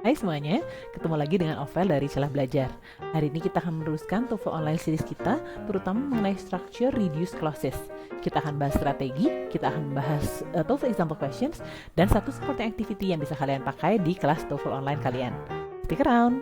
Hai semuanya, ketemu lagi dengan Ovel dari Celah Belajar. Hari ini kita akan meneruskan TOEFL online series kita, terutama mengenai structure reduced clauses. Kita akan bahas strategi, kita akan bahas TOEFL example questions, dan satu supporting activity yang bisa kalian pakai di kelas TOEFL online kalian. Stick around!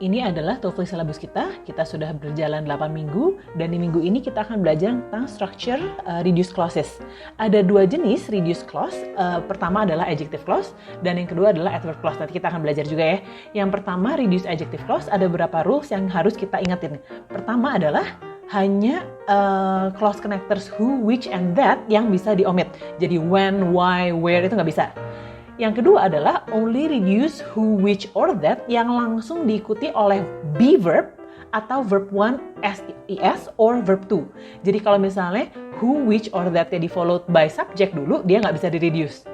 Ini adalah TOEFL syllabus kita sudah berjalan 8 minggu, dan di minggu ini kita akan belajar tentang structure reduced clauses. Ada dua jenis reduced clause, pertama adalah adjective clause, dan yang kedua adalah adverb clause. Nanti kita akan belajar juga ya. Yang pertama, reduced adjective clause, ada beberapa rules yang harus kita ingatin. Pertama adalah hanya clause connectors who, which, and that yang bisa diomit. Jadi when, why, where itu nggak bisa. Yang kedua adalah only reduce who, which, or that yang langsung diikuti oleh be verb atau verb 1 SES or verb 2. Jadi kalau misalnya who, which, or that di followed by subject dulu, dia nggak bisa di-reduce.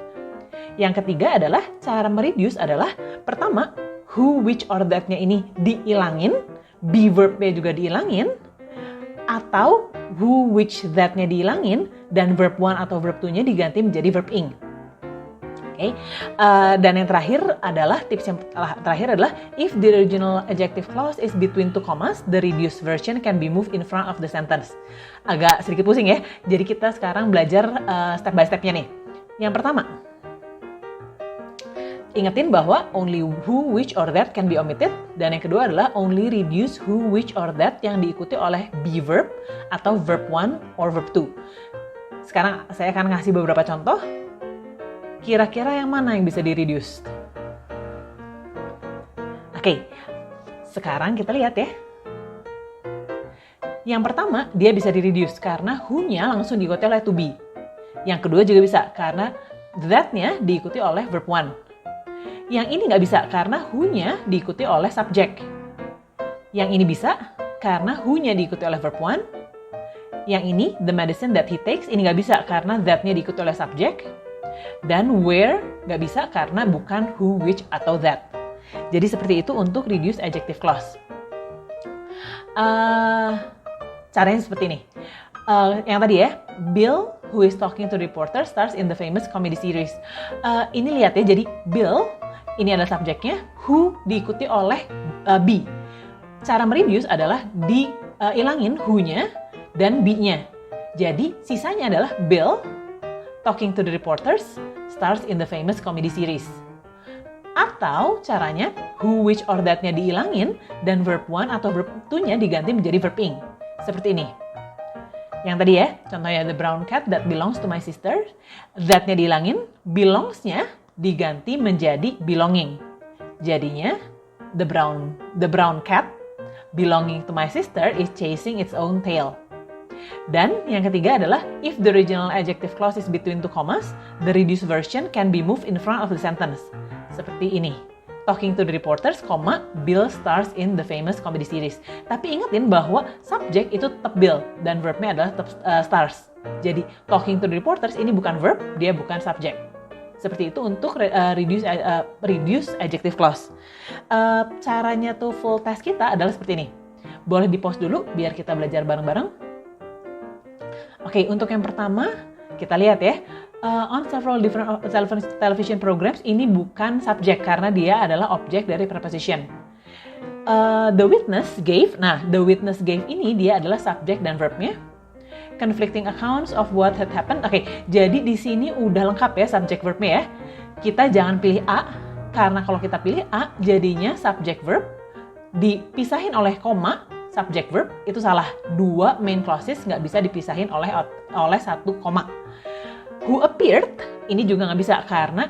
Yang ketiga adalah cara mereduce adalah pertama who, which, or that-nya ini diilangin, be verb-nya juga diilangin, atau who, which, that-nya diilangin dan verb 1 atau verb 2-nya diganti menjadi verb ing. Okay. Dan yang terakhir adalah tips yang terakhir adalah if the original adjective clause is between two commas, the reduced version can be moved in front of the sentence. Agak sedikit pusing ya. Jadi kita sekarang belajar step by stepnya nih. Yang pertama, ingetin bahwa only who, which, or that can be omitted. Dan yang kedua adalah only reduce who, which, or that yang diikuti oleh be verb atau verb 1 or verb 2. Sekarang saya akan ngasih beberapa contoh. Kira-kira yang mana yang bisa di-reduce? Oke, sekarang kita lihat ya. Yang pertama, dia bisa di-reduce karena who-nya langsung diikuti oleh to be. Yang kedua juga bisa karena that-nya diikuti oleh verb 1. Yang ini nggak bisa karena who-nya diikuti oleh subject. Yang ini bisa karena who-nya diikuti oleh verb 1. Yang ini, the medicine that he takes, ini nggak bisa karena that-nya diikuti oleh subject. Dan where nggak bisa karena bukan who, which, atau that. Jadi seperti itu untuk reduce adjective clause. Caranya seperti ini. Yang tadi ya, Bill who is talking to reporter stars in the famous comedy series. Ini lihat ya, jadi Bill ini adalah subjeknya, who diikuti oleh be. Cara mereduce adalah diilangin who-nya dan be-nya. Jadi sisanya adalah Bill talking to the reporters stars in the famous comedy series. Atau caranya who, which, or that-nya diilangin dan verb 1 atau verb 2-nya diganti menjadi verb ing. Seperti ini. Yang tadi ya, contohnya the brown cat that belongs to my sister. That-nya dihilangin, belongs-nya diganti menjadi belonging. Jadinya the brown cat belonging to my sister is chasing its own tail. Dan yang ketiga adalah if the original adjective clause is between two commas, the reduced version can be moved in front of the sentence. Seperti ini. Talking to the reporters, Bill stars in the famous comedy series. Tapi ingetin bahwa subject itu tetap Bill dan verbnya adalah tetap stars. Jadi talking to the reporters ini bukan verb, dia bukan subject. Seperti itu untuk reduce adjective clause. Caranya tuh full test kita adalah seperti ini. Boleh di-pause dulu biar kita belajar bareng-bareng. Oke, untuk yang pertama, kita lihat ya. On several different television programs, ini bukan subjek karena dia adalah objek dari preposition. The witness gave ini dia adalah subjek dan verbnya. Conflicting accounts of what had happened. Oke, jadi di sini udah lengkap ya subjek verbnya ya. Kita jangan pilih A, karena kalau kita pilih A, jadinya subjek verb dipisahin oleh koma. Subject verb itu salah. Dua main clauses nggak bisa dipisahin oleh satu koma. Who appeared ini juga nggak bisa karena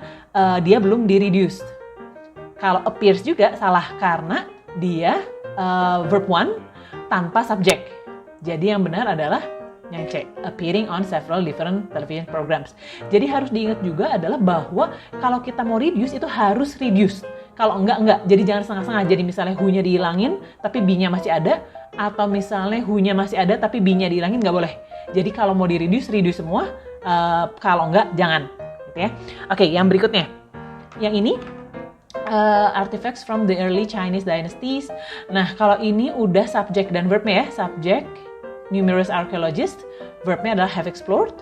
dia belum di-reduce. Kalau appears juga salah karena dia verb 1 tanpa subject. Jadi yang benar adalah yang C, appearing on several different television programs. Jadi harus diingat juga adalah bahwa kalau kita mau reduce itu harus reduce. Kalau enggak. Jadi jangan setengah-setengah. Jadi misalnya who-nya dihilangin tapi be-nya masih ada, atau misalnya who-nya masih ada tapi be-nya dihilangin, nggak boleh. Jadi kalau mau reduce semua. Kalau enggak, jangan. Gitu ya. Oke, yang berikutnya. Yang ini artifacts from the early Chinese dynasties. Nah, kalau ini udah subject dan verbnya ya. Subject numerous archaeologists, verbnya adalah have explored.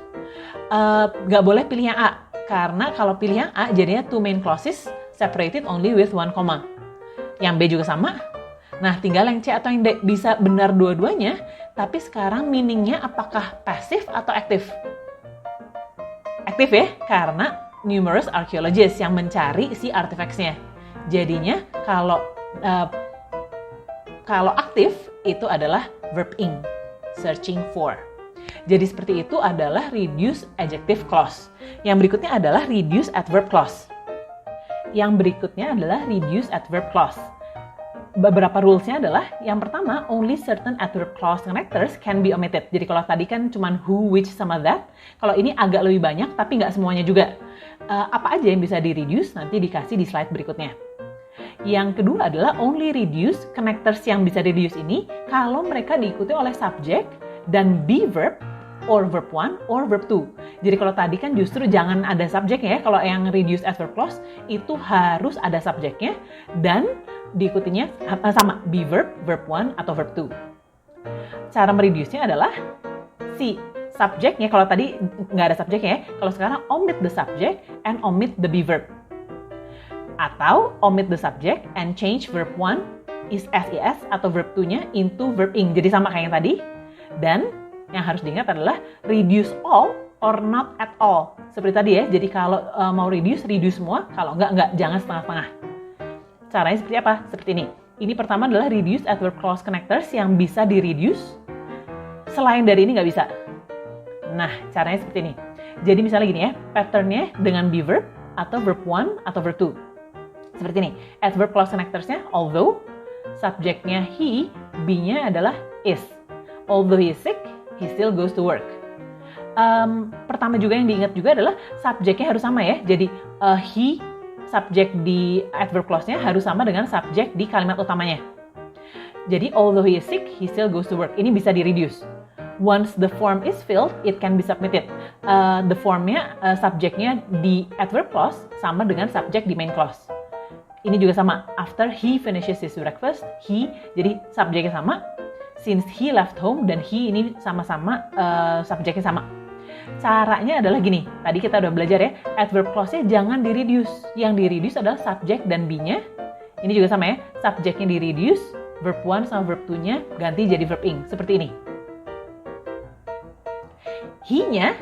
Nggak boleh pilih yang A, karena kalau pilih yang A jadinya two main clauses separated only with one comma. Yang B juga sama. Nah, tinggal yang C atau yang D, bisa benar dua-duanya, tapi sekarang meaningnya apakah pasif atau aktif? Aktif ya, karena numerous archaeologists yang mencari si artifacts-nya. Jadinya kalau aktif itu adalah verb ing, searching for. Jadi seperti itu adalah reduce adjective clause. Yang berikutnya adalah reduce adverb clause. Yang berikutnya adalah reduce adverb clause. Beberapa rules-nya adalah, yang pertama, only certain adverb clause connectors can be omitted. Jadi kalau tadi kan cuma who, which, sama that. Kalau ini agak lebih banyak, tapi nggak semuanya juga. Apa aja yang bisa di-reduce, nanti dikasih di slide berikutnya. Yang kedua adalah only reduce connectors yang bisa di-reduce ini kalau mereka diikuti oleh subject dan be verb, or verb 1 or verb 2. Jadi kalau tadi kan justru jangan ada subjeknya ya. Kalau yang reduce adverb clause itu harus ada subjeknya dan diikutinya sama be verb, verb 1 atau verb 2. Cara mereduce-nya adalah si subjeknya, kalau tadi nggak ada subjeknya ya, kalau sekarang omit the subject and omit the be verb. Atau omit the subject and change verb 1 is SES atau verb 2-nya into verb ing. Jadi sama kayak yang tadi. Dan yang harus diingat adalah reduce all or not at all. Seperti tadi ya, jadi kalau mau reduce semua, kalau enggak, jangan setengah-setengah. Caranya seperti apa? Seperti ini. Ini pertama adalah reduce adverb clause connectors yang bisa di-reduce. Selain dari ini nggak bisa. Nah, caranya seperti ini. Jadi misalnya gini ya, patternnya dengan be verb atau verb 1 atau verb 2. Seperti ini. Adverb clause connectors-nya although, subjeknya he, be-nya adalah is. Although he is sick, he still goes to work. Pertama juga yang diingat juga adalah subjeknya harus sama ya. Jadi he, subjek di adverb clause-nya harus sama dengan subjek di kalimat utamanya. Jadi although he is sick, he still goes to work. Ini bisa di-reduce. Once the form is filled, it can be submitted. The form-nya, subjeknya di adverb clause sama dengan subjek di main clause. Ini juga sama. After he finishes his breakfast, he, jadi subjeknya sama. Since he left home, dan he ini sama-sama subjeknya sama. Caranya adalah gini, tadi kita udah belajar ya, adverb clause-nya jangan di-reduce. Yang di-reduce adalah subjek dan be-nya. Ini juga sama ya, subjeknya di-reduce, verb 1 sama verb 2-nya ganti jadi verb ing, seperti ini. He-nya,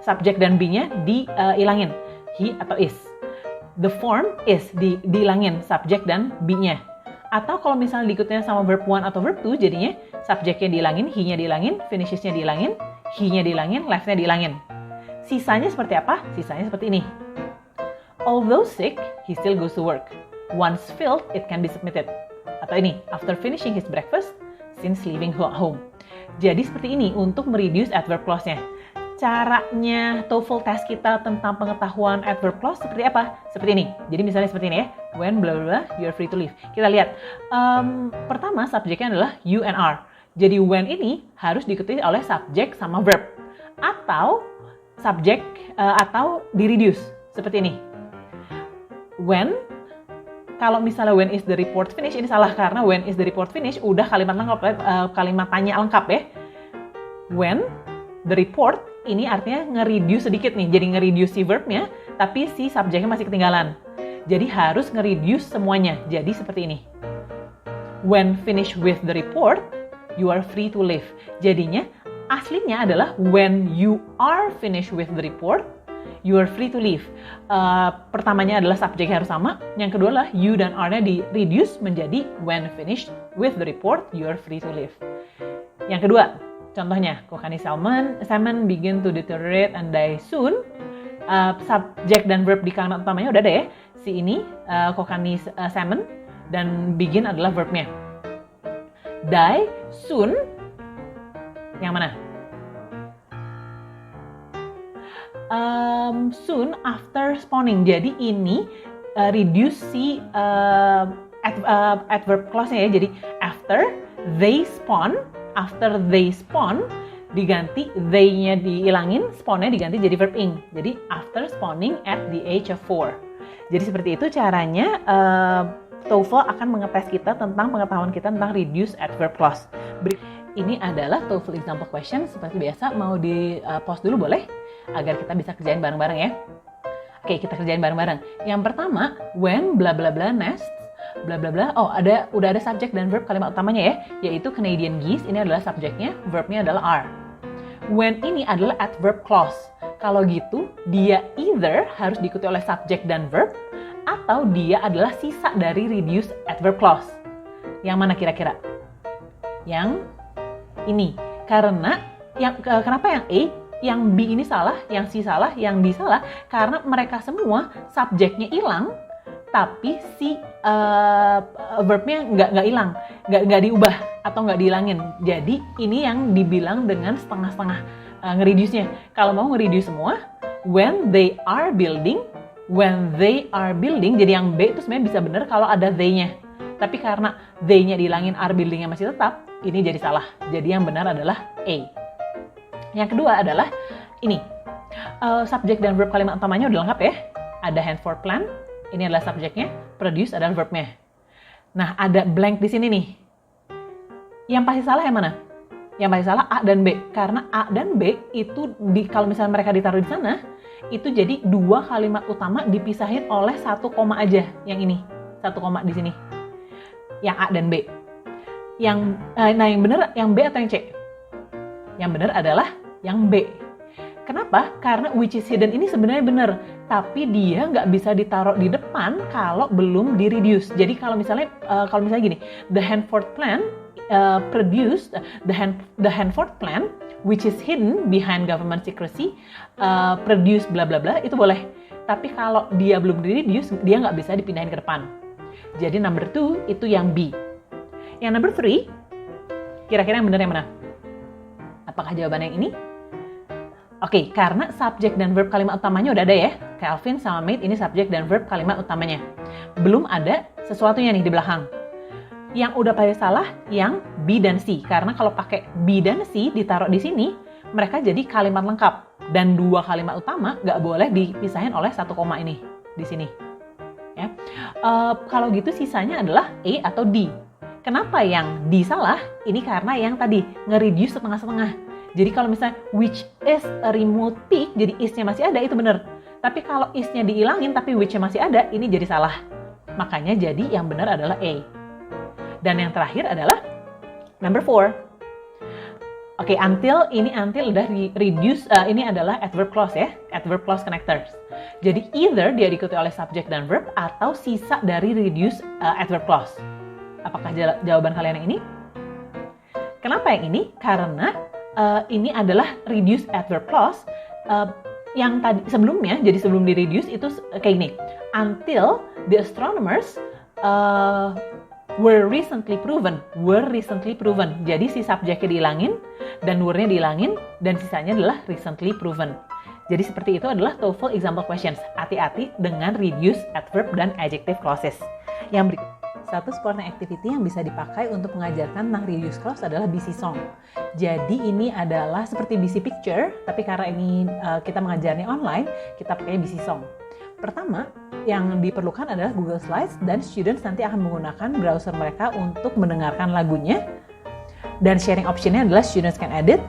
subjek dan be-nya dihilangin, he atau is. The form is dihilangin, subjek dan be-nya. Atau kalau misalnya diikutnya sama verb 1 atau verb 2, jadinya subjeknya dihilangin, he-nya dihilangin, finishes-nya dihilangin, he-nya dihilangin, left-nya dihilangin. Sisanya seperti apa? Sisanya seperti ini. Although sick, he still goes to work. Once filled, it can be submitted. Atau ini, after finishing his breakfast, since leaving home. Jadi seperti ini untuk mereduce adverb clause-nya. Caranya TOEFL test kita tentang pengetahuan adverb clause seperti apa? Seperti ini. Jadi misalnya seperti ini ya. When blah blah blah, you're free to leave. Kita lihat. Pertama subjeknya adalah you and are. Jadi when ini harus diikuti oleh subjek sama verb. Atau subjek atau di-reduce. Seperti ini. When, kalau misalnya when is the report finish, ini salah karena when is the report finish udah kalimat lengkap, kalimat tanya lengkap ya. When the report, ini artinya nge-reduce sedikit nih. Jadi nge-reduce si verbnya, tapi si subjeknya masih ketinggalan. Jadi harus nge-reduce semuanya. Jadi seperti ini. When finish with the report, you are free to leave. Jadinya aslinya adalah when you are finished with the report, you are free to leave. Pertamanya adalah subjeknya harus sama. Yang kedua adalah you dan are-nya di-reduce menjadi when finished with the report, you are free to leave. Yang kedua, contohnya, Kokanee salmon begin to deteriorate and die soon. Subjek dan verb di kalimat utamanya udah ada ya. Si ini, Kokanee salmon, dan begin adalah verbnya. Die soon, yang mana? Soon after spawning. Jadi ini reduce si adverb clause-nya ya. Jadi after they spawn, diganti they-nya dihilangin, spawn-nya diganti jadi verb ing. Jadi after spawning at the age of 4. Jadi seperti itu caranya TOEFL akan mengetes kita tentang pengetahuan kita tentang reduce adverb clause. ini adalah TOEFL example question. Seperti biasa, mau di pause dulu boleh? Agar kita bisa kerjain bareng-bareng ya. Oke, kita kerjain bareng-bareng. Yang pertama, when bla bla bla nests, bla bla bla. Oh, udah ada subjek dan verb kalimat utamanya ya, yaitu Canadian geese. Ini adalah subjeknya, verbnya adalah are. When ini adalah adverb clause. Kalau gitu, dia either harus diikuti oleh subjek dan verb, atau dia adalah sisa dari reduced adverb clause. Yang mana kira-kira? Yang ini. Karena kenapa yang A, yang B ini salah, yang C salah, yang D salah? Karena mereka semua subjeknya hilang, tapi si verbnya nggak hilang, nggak diubah atau nggak dihilangin. Jadi ini yang dibilang dengan setengah-setengah nge-reduce-nya. Kalau mau nge-reduce semua, when they are building, jadi yang B itu sebenarnya bisa benar kalau ada they-nya. Tapi karena they-nya dihilangin, are building-nya masih tetap, ini jadi salah. Jadi yang benar adalah A. Yang kedua adalah ini. Subjek dan verb kalimat utamanya udah lengkap ya. Ada hand for plan, ini adalah subjeknya, produce adalah verbnya. Nah, ada blank di sini nih. Yang pasti salah yang mana? Yang pasti salah A dan B. Karena A dan B itu kalau misalnya mereka ditaruh di sana, itu jadi dua kalimat utama dipisahin oleh satu koma aja. Yang ini, satu koma di sini. Yang A dan B. Yang benar yang B atau yang C? Yang benar adalah yang B. Kenapa? Karena which is hidden ini sebenarnya benar, tapi dia nggak bisa ditaruh di depan kalau belum di-reduce. Jadi kalau misalnya gini, the Hanford plan produced the Hanford plan which is hidden behind government secrecy produce bla bla bla, itu boleh. Tapi kalau dia belum di-reduce, dia nggak bisa dipindahin ke depan. Jadi number 2 itu yang B. Yang number 3, kira-kira yang benar yang mana? Apakah jawabannya yang ini? Oke, karena subjek dan verb kalimat utamanya udah ada ya. Calvin sama Maid ini subjek dan verb kalimat utamanya. Belum ada sesuatunya nih di belakang. Yang udah pasti salah yang B dan C. Karena kalau pakai B dan C ditaruh di sini, mereka jadi kalimat lengkap. Dan dua kalimat utama nggak boleh dipisahin oleh satu koma ini di sini. Ya. Kalau gitu sisanya adalah A atau D. Kenapa yang D salah? Ini karena yang tadi nge-reduce setengah-setengah. Jadi kalau misalnya which is a remote peak, jadi is-nya masih ada, itu benar. Tapi kalau is-nya dihilangin tapi which-nya masih ada, ini jadi salah. Makanya jadi yang benar adalah A. Dan yang terakhir adalah number 4. Oke, until udah reduce, ini adalah adverb clause ya, adverb clause connectors. Jadi either dia diikuti oleh subject dan verb atau sisa dari reduce adverb clause. Apakah jawaban kalian yang ini? Kenapa yang ini? Karena ini adalah reduce adverb clause yang tadi sebelumnya, jadi sebelum di reduce itu kayak gini. Until the astronomers were recently proven. Jadi si subjeknya dihilangin dan were-nya dihilangin dan sisanya adalah recently proven. Jadi seperti itu adalah TOEFL example questions. Hati-hati dengan reduce adverb dan adjective clauses. Yang berikut. Satu supporting activity yang bisa dipakai untuk mengajarkan tentang reduce clause adalah BC Song. Jadi ini adalah seperti BC Picture, tapi karena ini kita mengajarnya online, kita pakai BC Song. Pertama, yang diperlukan adalah Google Slides dan students nanti akan menggunakan browser mereka untuk mendengarkan lagunya. Dan sharing optionnya adalah students can edit.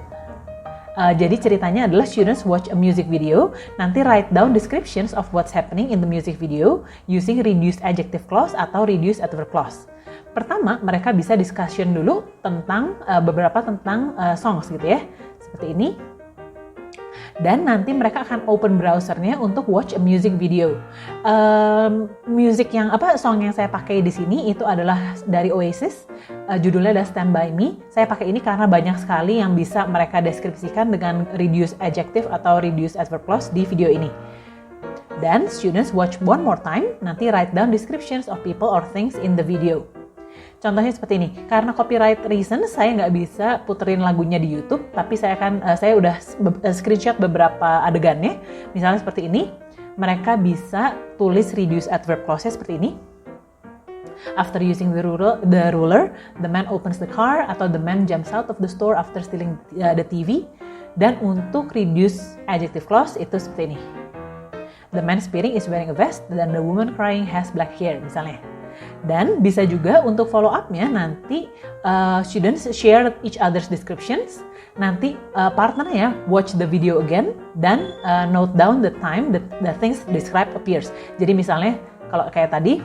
Jadi ceritanya adalah students watch a music video, nanti write down descriptions of what's happening in the music video using reduced adjective clause atau reduced adverb clause. Pertama, mereka bisa discussion dulu tentang beberapa tentang songs gitu ya, seperti ini. Dan nanti mereka akan open browsernya untuk watch a music video. Song yang saya pakai di sini itu adalah dari Oasis. Judulnya adalah Stand By Me. Saya pakai ini karena banyak sekali yang bisa mereka deskripsikan dengan reduced adjective atau reduced adverb clause di video ini. Dan students watch one more time, nanti write down descriptions of people or things in the video. Contohnya seperti ini, karena copyright reason saya nggak bisa puterin lagunya di YouTube, tapi saya udah screenshot beberapa adegannya. Misalnya seperti ini, mereka bisa tulis reduce adverb clause seperti ini. After using the ruler, the man opens the car, atau the man jumps out of the store after stealing the TV. Dan untuk reduce adjective clause itu seperti ini. The man speaking is wearing a vest, dan the woman crying has black hair, misalnya. Dan bisa juga untuk follow up-nya nanti students share each other's descriptions. Nanti partnernya watch the video again dan note down the time the things described appears. Jadi misalnya kalau kayak tadi,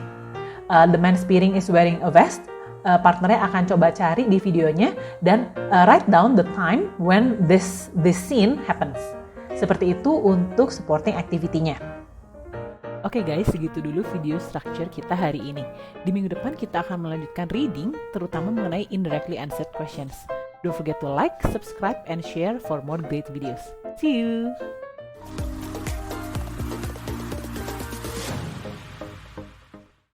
the man spearing is wearing a vest, partnernya akan coba cari di videonya dan write down the time when this scene happens. Seperti itu untuk supporting activity-nya. Oke guys, segitu dulu video structure kita hari ini. Di minggu depan kita akan melanjutkan reading, terutama mengenai indirectly answered questions. Don't forget to like, subscribe, and share for more great videos. See you!